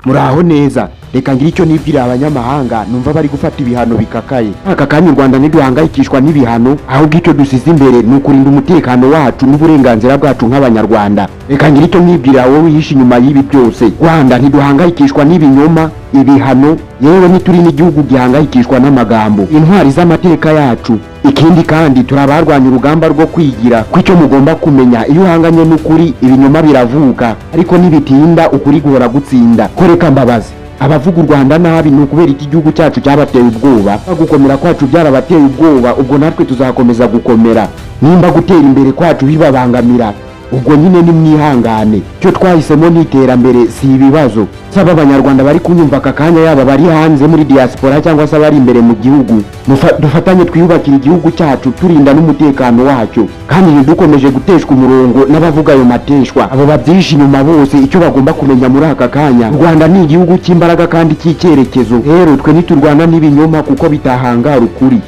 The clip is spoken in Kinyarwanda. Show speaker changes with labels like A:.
A: muraho neza. Reka ngira icyo nibwira abanyamahanga numva bari gufata ibihano bikakaye. Aka kanya u Rwanda ntiduhangayikishwa n'ibihano, ahubwo icyo dusize imbere ni ukurinda umutekano wacu n'uburenganzira bwacu nk'abanyarwanda. Reka ngira icyo nibwira wowe wihishe inyuma y'ibi byose. Rwanda ntiduhangayikishwa n'ibinyoma, ibihano, yewe ntituri n'igihugu gihangayikishwa n'amagambo. Intwari z'amateka yacu. Ikindi kandi turabarwanya urugamba rwo kwigira kw'icyo mugomba kumenya, iyo uhanganye n'ukuri ibinyoma biravuka, ariko nibitinda ukuri guhora gutsinda. Koreka mbabazi, abavuga u Rwanda nabi ni ukubera iki gihugu cyacu cyabateye ubwoba. Gukomera kwacu byarabateye ubwoba, ubwo natwe tuzakomeza gukomera. Nimba gutera imbere kwacu bibabangamira, ubwo nyine nimwihangane. Cyo twahisemo n'iterambere si ibibazo. Saba abanyarwanda bari kunyumva aka kanya, yaba bari hanze muri diaspora cyangwa se bari imbere mu gihugu, dufatanye twiyubakira igihugu cyacu turinda n'umutekano wacyo, kandi ntidukomeje guteshwa umurongo n'abavuga ayo mateshwa. Abo babyishe inyuma bose icyo bagomba kumenya muri aka kanya, u Rwanda ni igihugu cy'imbaraga kandi cy'icyerekezo. Rero twe ntiturwana n'ibinyoma kuko bitahangara ukuri.